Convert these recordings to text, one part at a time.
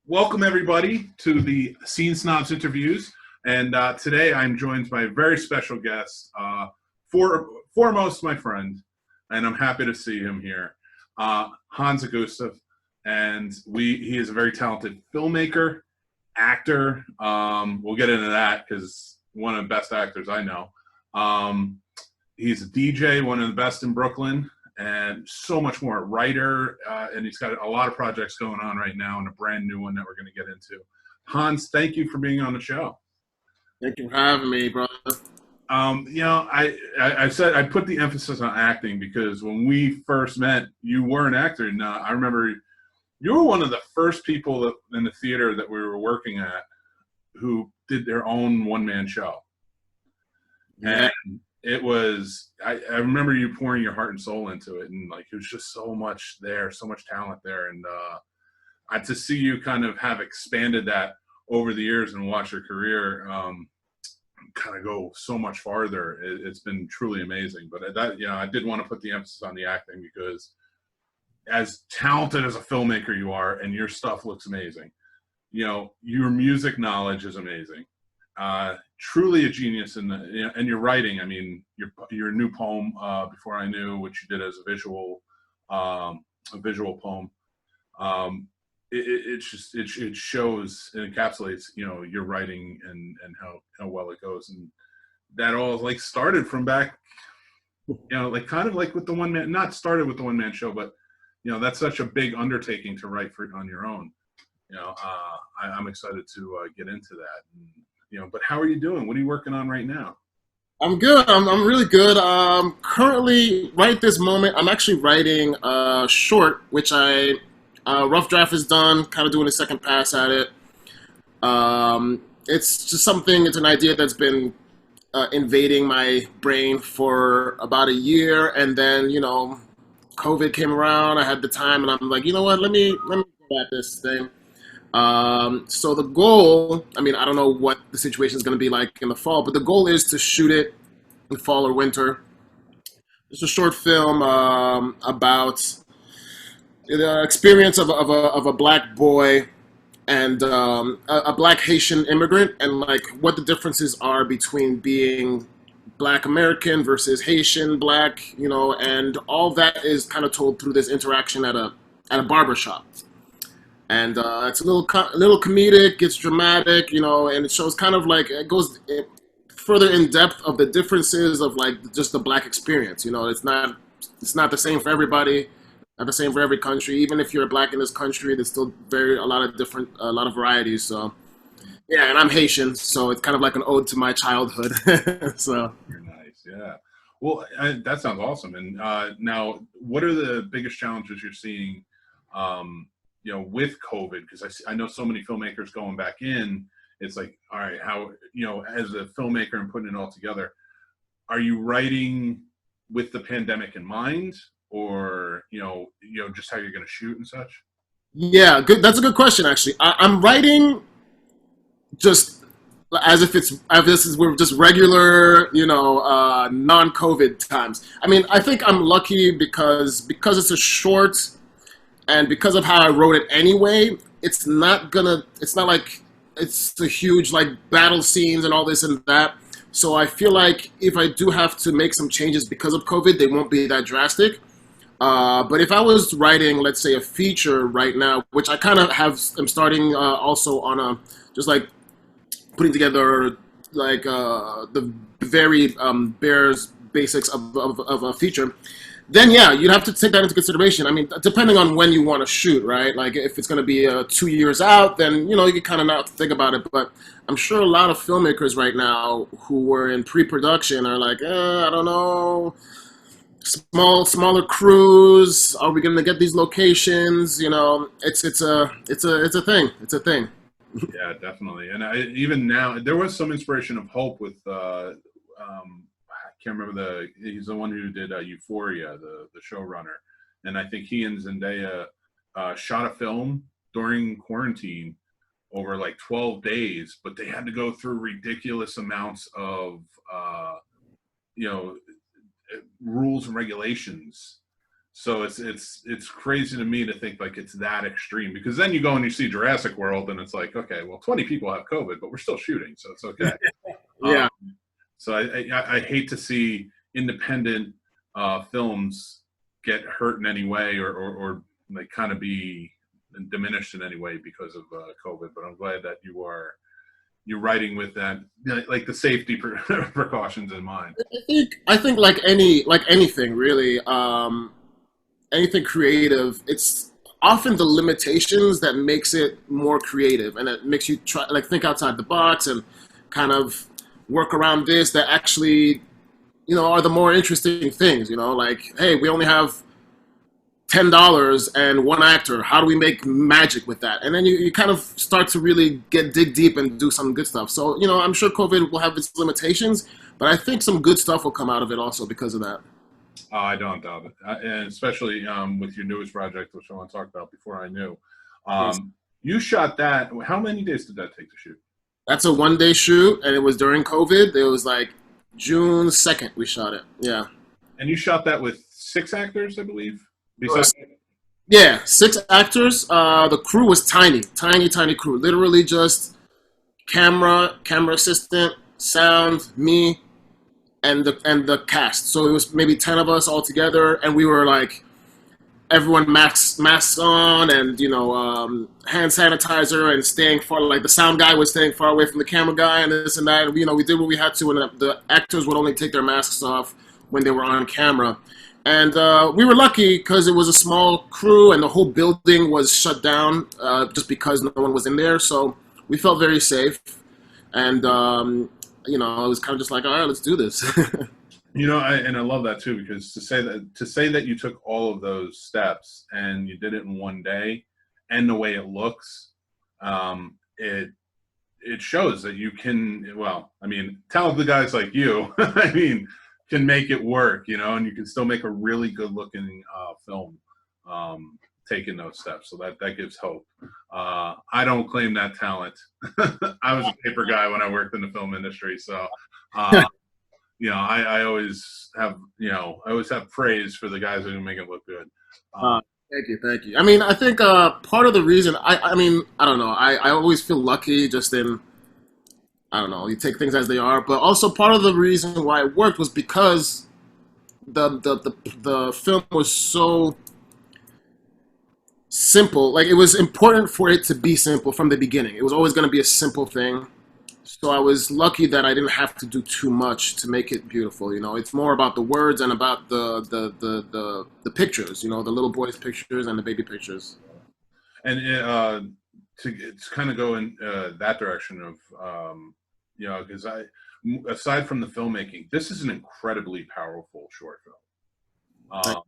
Welcome everybody to the Snobs interviews, and today I'm joined by a very special guest, foremost my friend, and I'm happy to see him here, Hans Augustave, and he is a very talented filmmaker, actor. We'll get into that because one of the best actors I know. He's a DJ, one of the best in Brooklyn, and so much more. Writer, and he's got a lot of projects going on right now, and a brand new one that we're going to get into. Hans, thank you for being on the show. Thank you for having me, brother. I said I put the emphasis on acting because when we first met, you were an actor, and I remember you were one of the first people in the theater that we were working at who did their own one-man show. Yeah. And it was, I remember you pouring your heart and soul into it, and like it was just so much there, so much talent there, and to see you kind of have expanded that over the years and watch your career kind of go so much farther, it's been truly amazing. But I did want to put the emphasis on the acting because as talented as a filmmaker you are, and your stuff looks amazing, your music knowledge is amazing. Truly a genius in your writing. I mean, your new poem, Before I Knew, which you did as a visual poem. It shows and encapsulates, your writing and how well it goes. And that all like started from back, like kind of like with the one man, not started with the one man show, but that's such a big undertaking to write on your own. I'm excited to get into that. And, but how are you doing? What are you working on right now? I'm good. I'm really good. Currently, right this moment, I'm actually writing a short, which rough draft is done, kind of doing a second pass at it. It's an idea that's been invading my brain for about a year, and then, COVID came around, I had the time, and I'm like, you know what, let me go at this thing. So the goal, I mean, I don't know what the situation is going to be like in the fall, but the goal is to shoot it in fall or winter. It's a short film about the experience of a black boy and a black Haitian immigrant, and like what the differences are between being black American versus Haitian black, and all that is kind of told through this interaction at a barber shop. And it's a little comedic, it's dramatic, and it shows kind of like it goes further in depth of the differences of like just the black experience. It's not the same for everybody, not the same for every country. Even if you're black in this country, there's still a lot of varieties. So yeah, and I'm Haitian, so it's kind of like an ode to my childhood. So very nice, yeah. Well, that sounds awesome. And now, what are the biggest challenges you're seeing? With COVID, because I know so many filmmakers going back in, it's like, all right, how, as a filmmaker and putting it all together, are you writing with the pandemic in mind, or, just how you're going to shoot and such? Yeah, good. That's a good question, actually. I'm writing just as if we're just regular, non-COVID times. I mean, I think I'm lucky because it's a short. And because of how I wrote it anyway, it's not like it's the huge like battle scenes and all this and that. So I feel like if I do have to make some changes because of COVID, they won't be that drastic. But if I was writing, let's say, a feature right now, which I kind of I'm starting also on just like putting together like the very bare basics of a feature. Then yeah, you'd have to take that into consideration. I mean, depending on when you want to shoot, right? Like if it's going to be 2 years out, then you can kind of not think about it. But I'm sure a lot of filmmakers right now who were in pre-production are like, I don't know, smaller crews. Are we going to get these locations? It's a thing. It's a thing. Yeah, definitely. And even now, there was some inspiration of hope with. I can't remember he's the one who did Euphoria, the showrunner, and I think he and Zendaya shot a film during quarantine over like 12 days, but they had to go through ridiculous amounts of rules and regulations So it's crazy to me to think like it's that extreme, because then you go and you see Jurassic World and it's like, okay, well, 20 people have COVID, but we're still shooting, so it's okay. Um, Yeah. so I hate to see independent films get hurt in any way, or like kind of be diminished in any way because of COVID. But I'm glad that you're writing with that, like the safety precautions in mind. I think like anything really, anything creative, it's often the limitations that makes it more creative, and it makes you try like think outside the box and kind of work around this that actually are the more interesting things. Like, hey, we only have $10 and one actor. How do we make magic with that? And then you kind of start to really dig deep and do some good stuff. So I'm sure COVID will have its limitations, but I think some good stuff will come out of it also because of that. I don't doubt it, and especially with your newest project, which I want to talk about before I knew. Yes. You shot that. How many days did that take to shoot? That's a 1 day shoot, and it was during COVID. It was like June 2nd we shot it. Yeah. And you shot that with 6 actors, I believe. Besides, Yeah, 6 actors. The crew was tiny, tiny, tiny crew. Literally just camera assistant, sound, me, and the cast. So it was maybe 10 of us all together, and we were like everyone masks on, and hand sanitizer, and staying far. Like the sound guy was staying far away from the camera guy, and this and that. And, we did what we had to, and the actors would only take their masks off when they were on camera. And we were lucky because it was a small crew, and the whole building was shut down just because no one was in there. So we felt very safe, and it was kind of just like, all right, let's do this. And I love that too, because to say that you took all of those steps and you did it in 1 day, and the way it looks, it shows that you can. Well, I mean, talented guys like you, I mean, can make it work, and you can still make a really good looking film, taking those steps. So that gives hope. I don't claim that talent. I was a paper guy when I worked in the film industry, so. I always have praise for the guys who make it look good. Uh, Thank you. I mean, I think part of the reason, I mean, I don't know. I always feel lucky just in, I don't know, you take things as they are. But also part of the reason why it worked was because the film was so simple. Like, it was important for it to be simple from the beginning. It was always going to be a simple thing. So I was lucky that I didn't have to do too much to make it beautiful. It's more about the words and about the pictures. The little boys' pictures and the baby pictures. And to kind of go in that direction of because aside from the filmmaking, this is an incredibly powerful short film,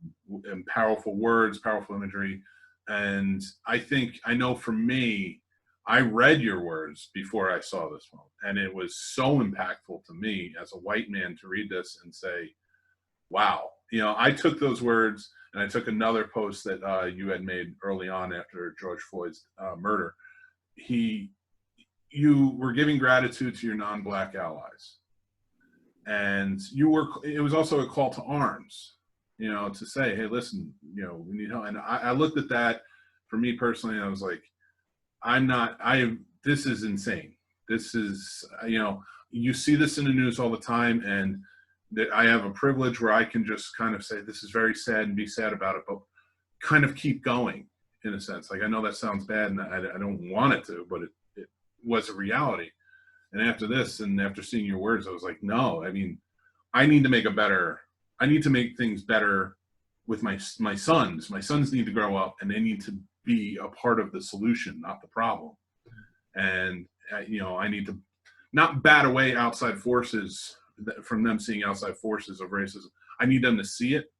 and powerful words, powerful imagery, and I know for me, I read your words before I saw this film, and it was so impactful to me as a white man to read this and say, wow. I took those words, and I took another post that you had made early on after George Floyd's murder. You were giving gratitude to your non-black allies, and it was also a call to arms, to say, hey, listen, we need help. And I looked at that for me personally, and I was like, this is insane. This is, you see this in the news all the time, and that I have a privilege where I can just kind of say, this is very sad, and be sad about it, but kind of keep going in a sense. Like, I know that sounds bad, and I don't want it to, but it was a reality. And after this, and after seeing your words, I was like, no, I mean, I need to make things better with my sons. My sons need to grow up, and they need to be a part of the solution, not the problem. And I need to not bat away outside forces from them seeing outside forces of racism. I need them to see it.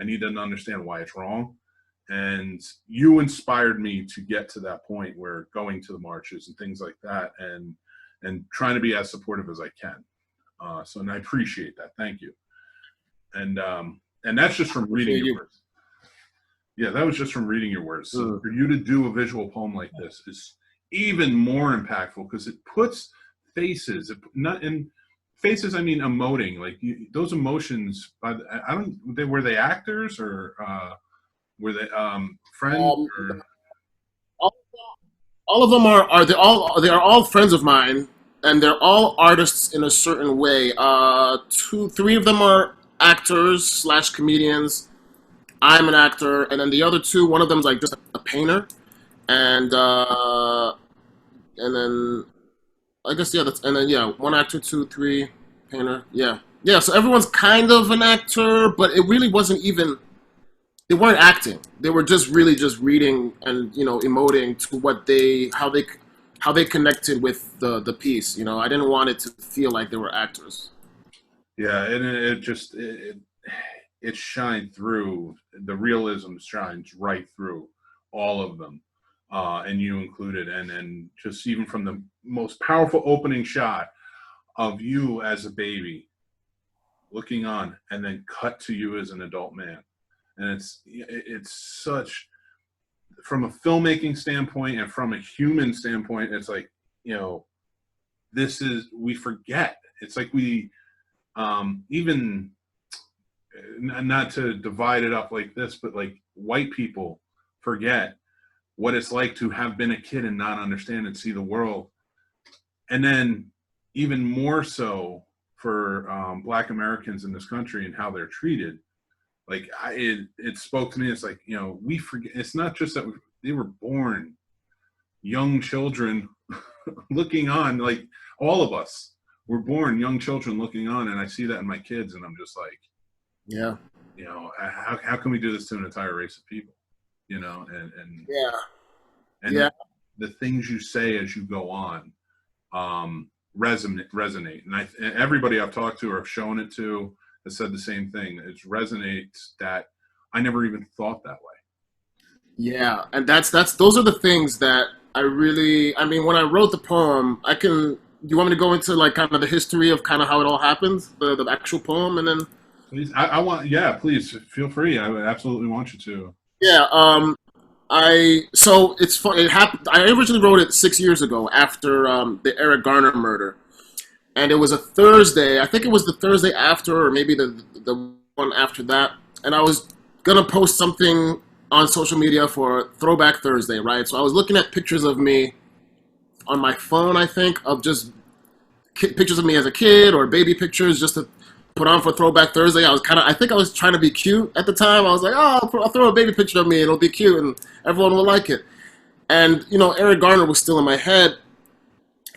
I need them to understand why it's wrong. And you inspired me to get to that point where going to the marches and things like that, and trying to be as supportive as I can. And I appreciate that. Thank you. And that's just from reading your words. Yeah, that was just from reading your words. So for you to do a visual poem like this is even more impactful, because it puts faces. Not in faces, I mean emoting. Like those emotions. Were they actors or? Were they friends Um, or? all, all of them they are all friends of mine, and they're all artists in a certain way. Three of them are actors slash comedians. I'm an actor, and then the other two, one of them's like just a painter, and then I guess yeah, that's and then yeah, one actor, two, three, painter, yeah, yeah. So everyone's kind of an actor, but it really wasn't even. They weren't acting. They were just really just reading and emoting to what how they connected with the piece. I didn't want it to feel like they were actors. Yeah, and it shined through. The realism shines right through all of them, and you included. And just even from the most powerful opening shot of you as a baby looking on, and then cut to you as an adult man, and it's such, from a filmmaking standpoint and from a human standpoint, it's like, this is, we forget. It's like we even, not to divide it up like this, but like white people forget what it's like to have been a kid and not understand and see the world. And then even more so for Black Americans in this country and how they're treated. Like it spoke to me. It's like, we forget. It's not just that they were born young children looking on. Like all of us were born young children looking on, and I see that in my kids, and I'm just like, Yeah. how can we do this to an entire race of people? And Yeah. and Yeah. the things you say as you go on resonate. And everybody I've talked to or have shown it to has said the same thing. It resonates that I never even thought that way. Yeah, and that's those are the things that I mean, when I wrote the poem, do you want me to go into like kind of the history of kind of how it all happened, the actual poem, and then Please, I want, yeah, please feel free. I would absolutely want you to. yeah, so it's fun. It happened. I originally wrote it 6 years ago after the Eric Garner murder, and it was a Thursday. I think it was the Thursday after, or maybe the one after that. And I was gonna post something on social media for Throwback Thursday, right? So I was looking at pictures of me on my phone, I think, of just pictures of me as a kid or baby pictures, just to put on for Throwback Thursday. I think I was trying to be cute at the time. I was like, oh, I'll throw a baby picture of me, it'll be cute, and everyone will like it. And Eric Garner was still in my head,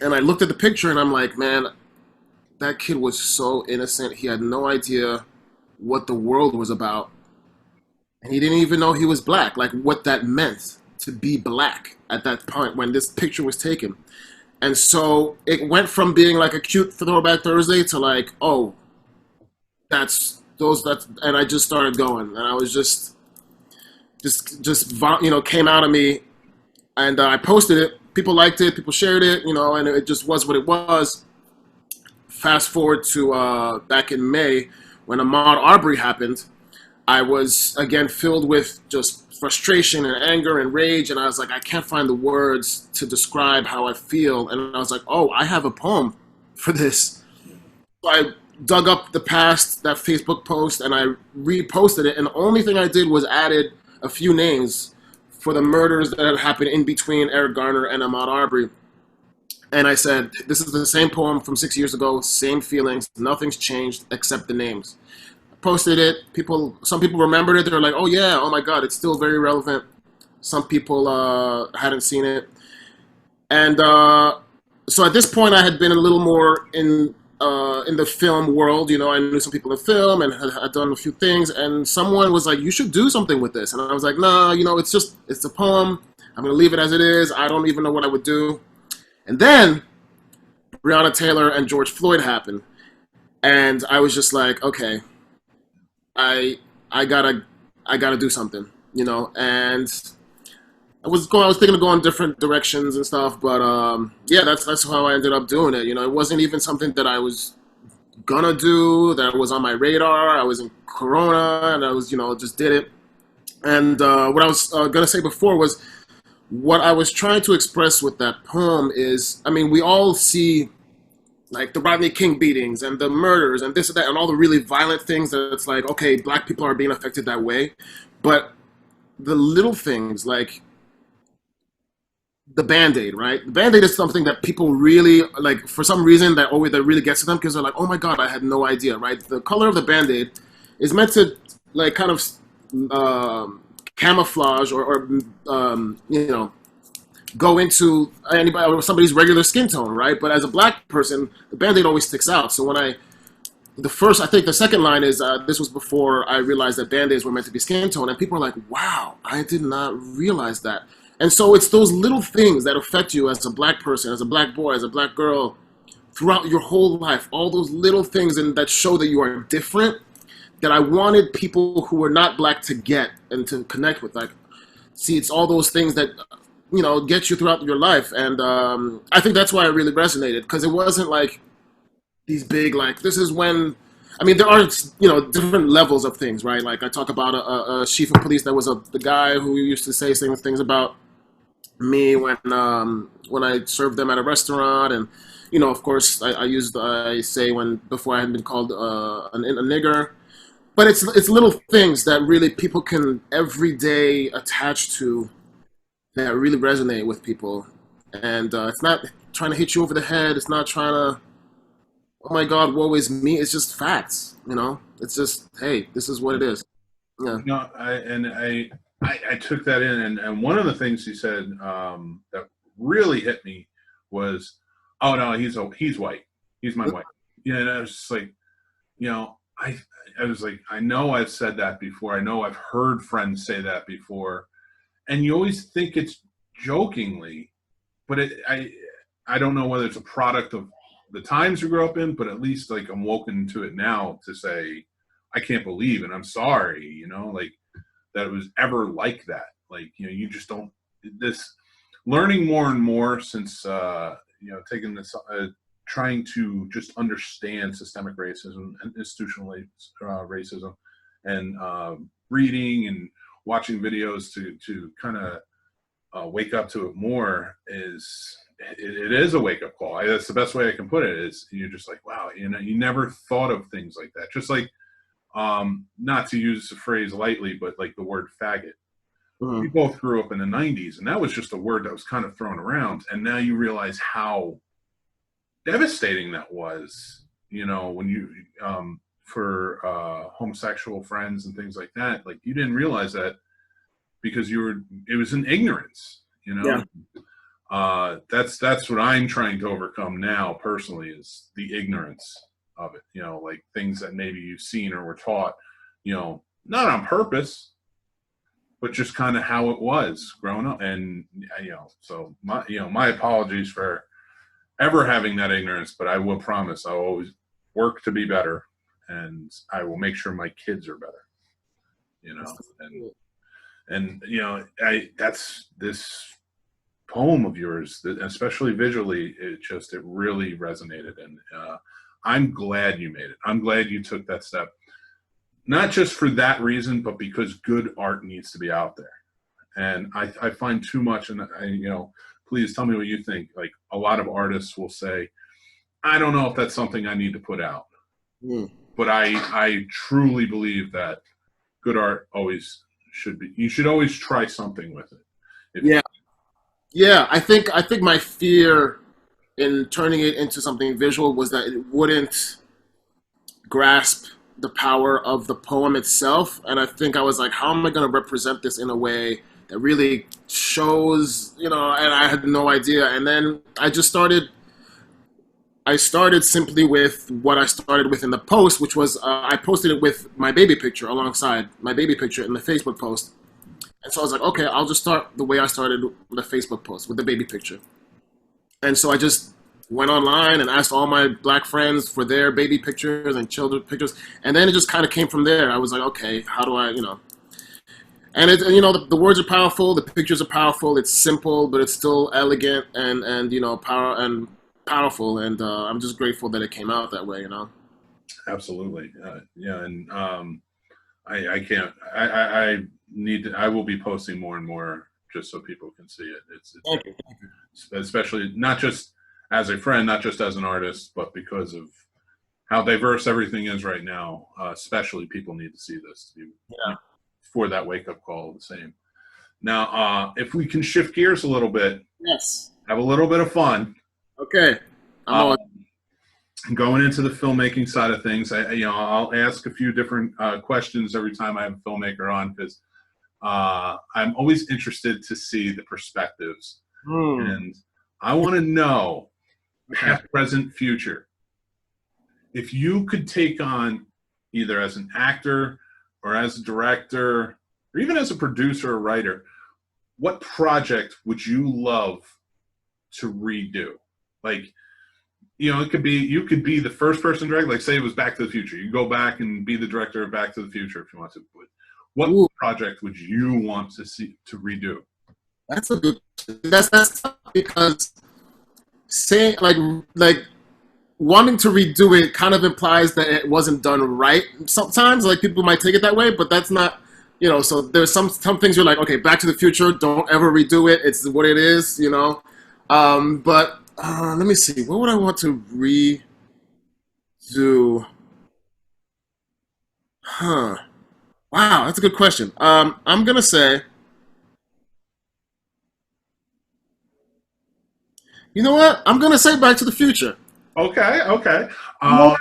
and I looked at the picture, and I'm like, man, that kid was so innocent. He had no idea what the world was about. And he didn't even know he was black, like what that meant to be black at that point when this picture was taken. And so it went from being like a cute Throwback Thursday to like, oh, and I just started going. And I was just came out of me. And I posted it. People liked it. People shared it, and it just was what it was. Fast forward to back in May when Ahmaud Arbery happened. I was again filled with just frustration and anger and rage, and I was like, I can't find the words to describe how I feel. And I was like, oh, I have a poem for this. So I dug up that Facebook post, and I reposted it. And the only thing I did was added a few names for the murders that had happened in between Eric Garner and Ahmaud Arbery. And I said, this is the same poem from 6 years ago, same feelings, nothing's changed except the names. Posted it. Some people remembered it. They were like, "Oh yeah, oh my God, it's still very relevant." Some people hadn't seen it, and so at this point, I had been a little more in the film world. I knew some people in film and had done a few things. And someone was like, "You should do something with this." And I was like, "Nah, it's a poem. I'm gonna leave it as it is. I don't even know what I would do." And then Breonna Taylor and George Floyd happened, and I was just like, "Okay. I gotta do something, and I was thinking of going different directions and stuff, but yeah, that's how I ended up doing it. It wasn't even something that I was gonna do, that was on my radar. I was in Corona, and I was just did it. And what I was gonna say before was what I was trying to express with that poem is, I mean, we all see like the Rodney King beatings and the murders and this and that and all the really violent things that it's like, okay, black people are being affected that way. But the little things like the Band-Aid, right? The Band-Aid is something that people really like for some reason that really gets to them because they're like, oh my god, I had no idea, right? The color of the Band-Aid is meant to like kind of camouflage or you know, go into anybody or somebody's regular skin tone, right? But as a black person, the Band-Aid always sticks out. So when I think the second line is this was before I realized that Band-Aids were meant to be skin tone, and people are like, wow, I did not realize that. And so it's those little things that affect you as a black person, as a black boy, as a black girl, throughout your whole life. All those little things and that show that you are different that I wanted people who were not black to get and to connect with. Like, see, it's all those things that you know get you throughout your life, and I think that's why it really resonated because it wasn't like these big like this is when. I mean, there are you know different levels of things, right? Like I talk about a chief of police that was the guy who used to say things about me when I served them at a restaurant, and you know, of course, I say when before I had been called a nigger, but it's little things that really people can every day attach to that really resonate with people, and it's not trying to hit you over the head. It's not trying to oh my god, woe is me. It's just facts, you know. It's just hey, this is what it is. Yeah. No, I took that in, and one of the things he said that really hit me was, "Oh no, he's white. He's my white." Yeah, and I was just like, you know, I was like, I know I've said that before. I know I've heard friends say that before, and you always think it's jokingly, but I don't know whether it's a product of the times we grew up in, but at least like I'm woken to it now to say I can't believe and I'm sorry, you know, like that it was ever like that. Like, you know, you just don't this learning more and more since you know, taking this trying to just understand systemic racism and institutional racism and reading and watching videos to kind of wake up to it more is it is a wake up call. That's the best way I can put it. Is you're just like, wow, you know, you never thought of things like that. Just like, not to use the phrase lightly, but like the word faggot. Mhm. We both grew up in the '90s, and that was just a word that was kind of thrown around. And now you realize how devastating that was. You know, when you for homosexual friends and things like that. Like you didn't realize that because it was in ignorance. You know. Yeah. That's what I'm trying to overcome now personally is the ignorance of it, you know, like things that maybe you've seen or were taught, you know, not on purpose, but just kind of how it was growing up. And, you know, so my apologies for ever having that ignorance, but I will promise I'll always work to be better and I will make sure my kids are better, you know, and, you know, that's this poem of yours, especially visually, it really resonated, and I'm glad you made it. I'm glad you took that step, not just for that reason, but because good art needs to be out there. And I find too much, and you know, please tell me what you think. Like a lot of artists will say, I don't know if that's something I need to put out, but I truly believe that good art always should be. You should always try something with it. Yeah. Yeah, I think my fear in turning it into something visual was that it wouldn't grasp the power of the poem itself, and I think I was like, how am I going to represent this in a way that really shows, you know? And I had no idea, and then I started simply with what I started with in the post, which was I posted it with my baby picture alongside my baby picture in the Facebook post. And so I was like, okay, I'll just start the way I started the Facebook post with the baby picture. And so I just went online and asked all my black friends for their baby pictures and children pictures. And then it just kind of came from there. I was like, okay, how do I, you know? And you know, the words are powerful, the pictures are powerful. It's simple, but it's still elegant and you know, powerful. And I'm just grateful that it came out that way, you know? Absolutely, yeah, and I can't. I need to. I will be posting more and more just so people can see it. Thank you. Especially not just as a friend, not just as an artist, but because of how diverse everything is right now. Especially people need to see this to be Yeah. for that wake up call. The same. Now, if we can shift gears a little bit, Yes. have a little bit of fun. Okay. I'm Uh, on. Going into the filmmaking side of things, I'll ask a few different questions every time I have a filmmaker on because I'm always interested to see the perspectives, Hmm. and I want to know Okay. past, present, future. If you could take on either as an actor or as a director or even as a producer or writer, what project would you love to redo? Like, it could be you could be the first person direct. Like, say it was Back to the Future, you go back and be the director of Back to the Future if you want to. But what Ooh, project would you want to see to redo? that's a good. That's tough because saying like wanting to redo it kind of implies that it wasn't done right. Sometimes, like people might take it that way, but that's not. So there's some things you're like, okay, Back to the Future, don't ever redo it. It's what it is. But let me see. What would I want to redo? Huh. Wow, that's a good question. I'm gonna say, you know what? I'm gonna say Back to the Future. Okay, okay. You know, Um,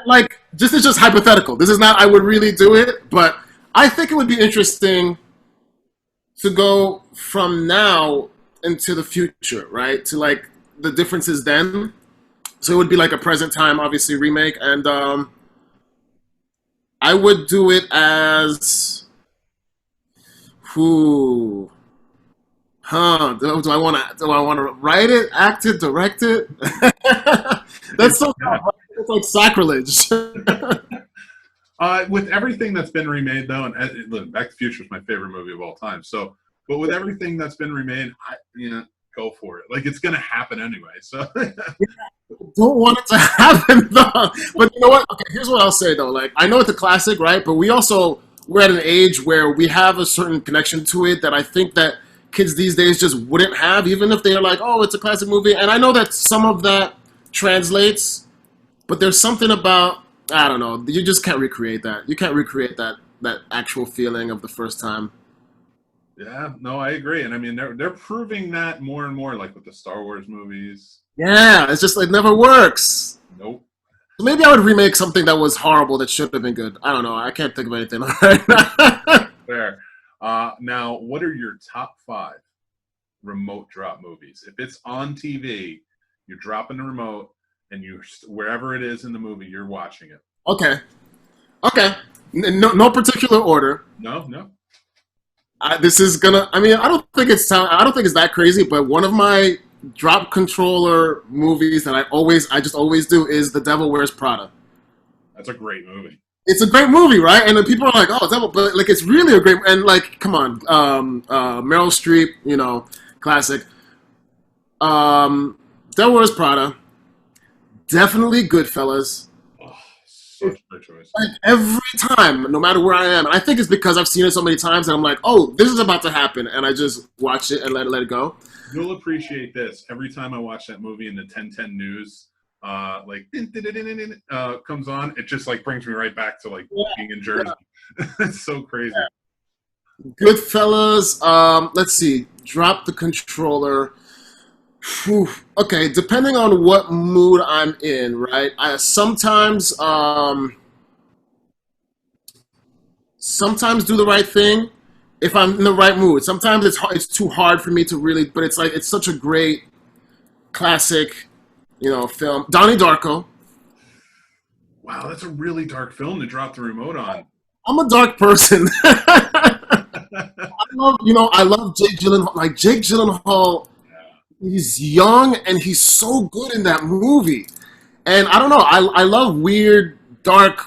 like this is just hypothetical. This is not I would really do it, but I think it would be interesting to go from now into the future, right? To like the differences then. So it would be like a present time, obviously remake, and I would do it as who. Huh? Do I want to write it, act it, direct it? That's so yeah. tough. Right? It's like sacrilege. With everything that's been remade, though, and look, Back to the Future is my favorite movie of all time. So, but with everything that's been remade, go for it. Like it's gonna happen anyway. So, Don't want it to happen though. But you know what? Okay, here's what I'll say though. Like I know it's a classic, right? But we're at an age where we have a certain connection to it that I think that kids these days just wouldn't have, even if they're like, oh, it's a classic movie. And I know that some of that translates, but there's something about I don't know. You just can't recreate that. You can't recreate that actual feeling of the first time. yeah, no, I agree, and I mean they're proving that more and more, like with the Star Wars movies. Yeah, it's just it never works. Nope. So maybe I would remake something that was horrible that should have been good. I don't know. I can't think of anything right now. Fair. Now, what are your top 5 remote drop movies? If it's on TV, you're dropping the remote, and you wherever it is in the movie, you're watching it. Okay. Okay. No particular order. No, no. This is gonna. I mean, I don't think it's that crazy. But one of my drop controller movies that I just always do is The Devil Wears Prada. That's a great movie. It's a great movie, right? And then people are like, "Oh, Devil," but like, it's really a great. And like, come on, Meryl Streep, classic. Devil Wears Prada, definitely Goodfellas. Oh, such a good choice. Like every time, no matter where I am, and I think it's because I've seen it so many times, and I'm like, "Oh, this is about to happen," and I just watch it and let it go. You'll appreciate this. Every time I watch that movie and the 1010 news like comes on, it just like brings me right back to like Yeah, being in Jersey. yeah. It's so crazy. Goodfellas. Let's see. Drop the controller. Whew. Okay, depending on what mood I'm in, right? I sometimes do the right thing if I'm in the right mood. Sometimes it's too hard for me to really, but it's like it's such a great classic, film. Donnie Darko. Wow, that's a really dark film to drop the remote on. I'm a dark person. I love Jake Gyllenhaal. Like Jake Gyllenhaal, he's young and he's so good in that movie. And I don't know, I love weird, dark,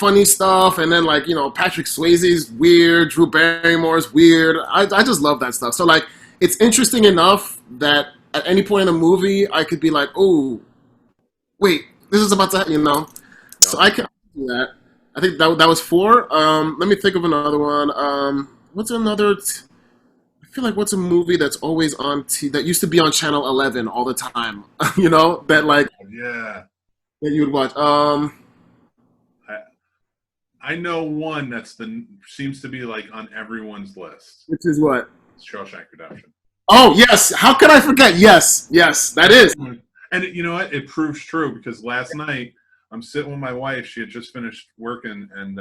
funny stuff. And then like Patrick Swayze's weird, Drew Barrymore's weird. I just love that stuff. So like it's interesting enough that at any point in the movie I could be like, oh, wait, this is about to. So No. I can do that. I think that was 4. Let me think of another one. What's another? I feel like what's a movie that's always on that used to be on Channel 11 all the time. That like Yeah. that you would watch. I I know one that's the seems to be like on everyone's list. Which is what? Shawshank Redemption. Oh yes, how could I forget? Yes, yes, that is. And you know what? It proves true because last night I'm sitting with my wife. She had just finished working, and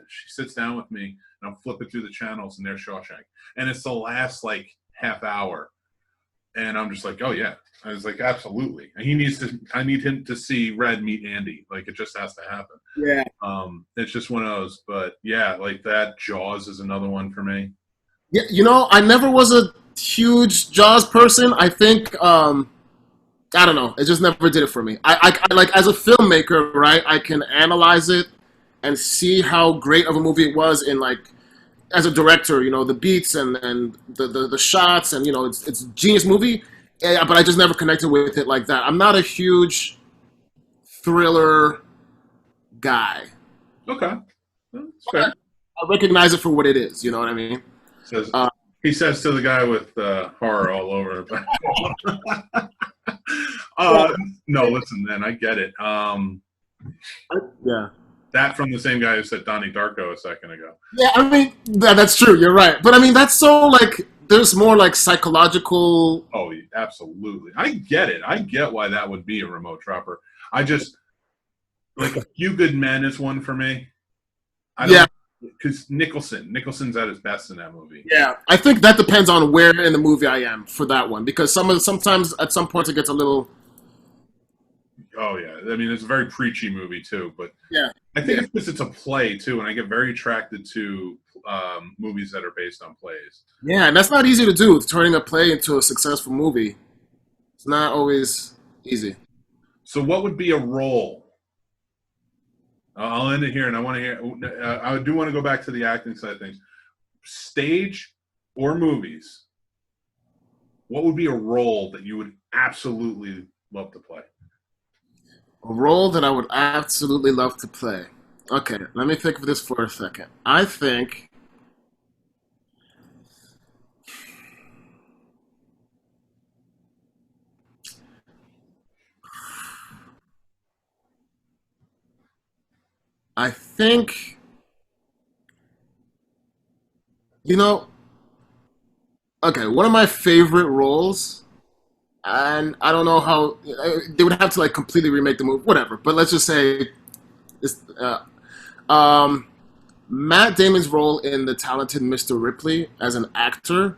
she sits down with me, and I'm flipping through the channels, and there's Shawshank, and it's the last like half hour, and I'm just like, oh yeah. I was like, absolutely. And he needs to. I need him to see Red meet Andy. Like it just has to happen. Yeah. It's just one of those. But yeah, like that. Jaws is another one for me. Yeah, you know, I never was a huge Jaws person. I think I don't know. It just never did it for me. I like as a filmmaker, right? I can analyze it and see how great of a movie it was in like as a director, you know, the beats and the shots and you know, it's a genius movie. Yeah, but I just never connected with it like that. I'm not a huge thriller guy. Okay, that's I fair. recognize it for what it is. You know what I mean? Says Uh, he says to the guy with horror all over. yeah, No, listen, man, I get it. yeah. That from the same guy who said Donnie Darko a second ago. Yeah, I mean that's true. You're right, but I mean that's so like there's more like psychological. Oh, absolutely. I get it. I get why that would be a remote dropper. I just like A Few Good Men is one for me. I don't, Yeah, because Nicholson's at his best in that movie. yeah. I think that depends on where in the movie I am for that one because sometimes at some points it gets a little. Oh yeah, I mean it's a very preachy movie too, but Yeah, I think yeah, it's because it's a play too, and I get very attracted to movies that are based on plays. yeah, and that's not easy to do. Turning a play into a successful movie, it's not always easy. So, what would be a role? I'll end it here, and I want to hear. I do want to go back to the acting side of things. Stage or movies? What would be a role that you would absolutely love to play? A role that I would absolutely love to play. Okay, let me think of this for a second. I think I think you know. Okay, one of my favorite roles, and I don't know how they would have to like completely remake the movie, whatever. But let's just say it's um, Matt Damon's role in The Talented Mr. Ripley as an actor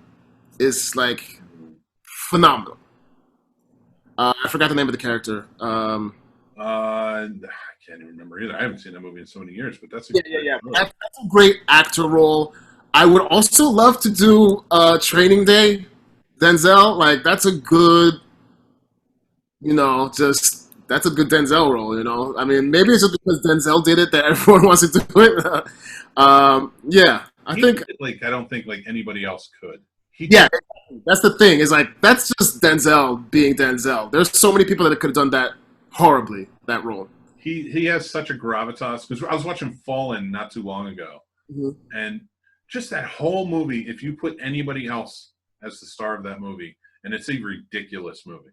is like phenomenal. I forgot the name of the character. I can't even remember either. I haven't seen that movie in so many years, but that's a Yeah, great yeah, yeah. role. That's a great actor role. I would also love to do Training Day, Denzel. Like that's a good, you know, just that's a good Denzel role. You know, I mean, maybe it's just because Denzel did it that everyone wants to do it. Yeah, I He think did it like I don't think like anybody else could. He yeah, did. that's the thing. Is like that's just Denzel being Denzel. There's so many people that could have done that horribly. That role. He has such a gravitas because I was watching Fallen not too long ago, Mhm. and just that whole movie. If you put anybody else as the star of that movie, and it's a ridiculous movie,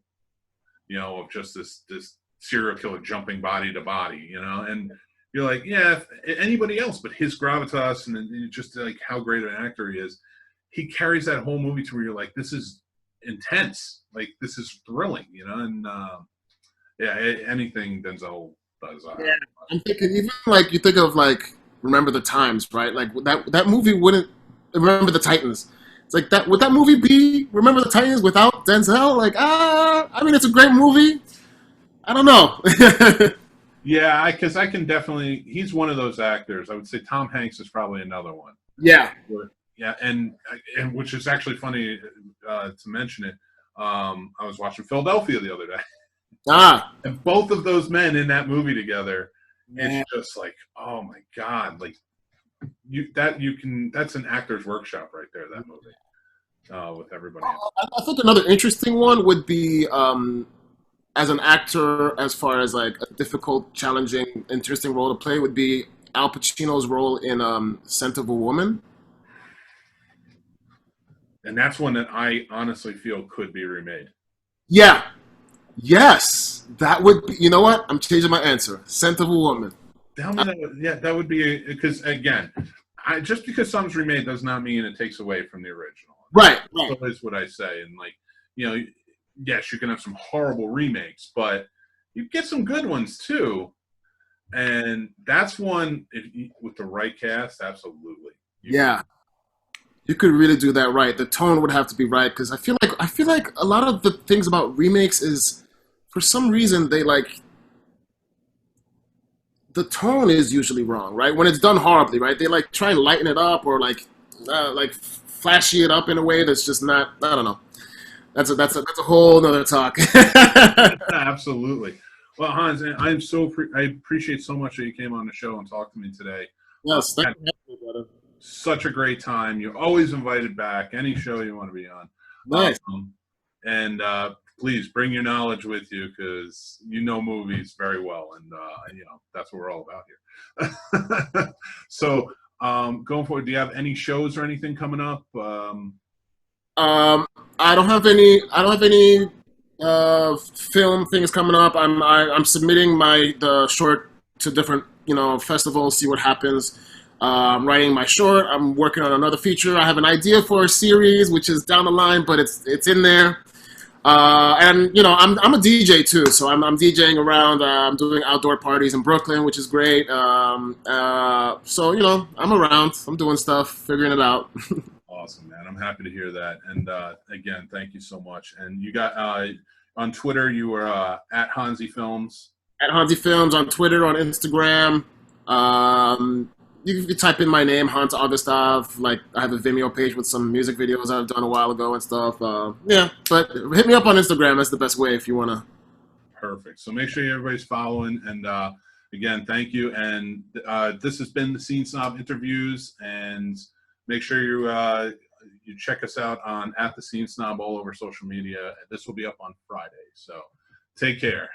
you know, of just this serial killer jumping body to body, you know, and you're like, yeah, if anybody else, but his gravitas and just like how great an actor he is, he carries that whole movie to where you're like, this is intense, like this is thrilling, you know, and yeah, anything Denzel does. Yeah, I'm thinking even like you think of like Remember the Times, right? Like that movie wouldn't Remember the Titans. It's like that would that movie be Remember the Titans without Denzel? Like I mean it's a great movie. I don't know. Yeah, because I can definitely. He's one of those actors. I would say Tom Hanks is probably another one. Yeah. Yeah, and which is actually funny to mention it. I was watching Philadelphia the other day, Ah. and both of those men in that movie together, Yeah. it's just like, oh my god, like you can. That's an actor's workshop right there. That movie with everybody else. I think another interesting one would be as an actor, as far as like a difficult, challenging, interesting role to play, would be Al Pacino's role in *Scent of a Woman*. And that's one that I honestly feel could be remade. Yeah, yes, that would be. You know what? I'm changing my answer. *Scent of a Woman*. Tell me that. Yeah, that would be because again, just because something's remade does not mean it takes away from the original. Right, That's right. always what I say. And like, you know, yes, you can have some horrible remakes, but you get some good ones too. And that's one with the right cast, absolutely. Yeah. You could really do that right. The tone would have to be right because I feel like a lot of the things about remakes is for some reason they like the tone is usually wrong, right? When it's done horribly, right? They like try and lighten it up or like flashy it up in a way that's just not. I don't know. That's a whole nother talk. Absolutely. Well, Hans, I appreciate so much that you came on the show and talked to me today. Yes, thank Had you, for having me, brother. such a great time. You're always invited back. Any show you want to be on. Nice. And please bring your knowledge with you because you know movies very well, and that's what we're all about here. So, going forward, do you have any shows or anything coming up? Um, I don't have any. I don't have any film things coming up. I'm submitting the short to different festivals. See what happens. I'm writing my short. I'm working on another feature. I have an idea for a series, which is down the line, but it's in there. And I'm a DJ too, so I'm DJing around. I'm doing outdoor parties in Brooklyn, which is great. So I'm around. I'm doing stuff, figuring it out. Awesome, man. I'm happy to hear that. And again, thank you so much. And you got on Twitter, you were at Hansi Films. At Hansi Films on Twitter, on Instagram. You can type in my name, Hans Augustave. Like I have a Vimeo page with some music videos I've done a while ago and stuff. Yeah, but hit me up on Instagram. That's the best way if you wanna. Perfect. So make sure everybody's following. And again, thank you. And this has been the Scene Snob interviews. And make sure you check us out on at the Scene Snob all over social media. This will be up on Friday. So take care.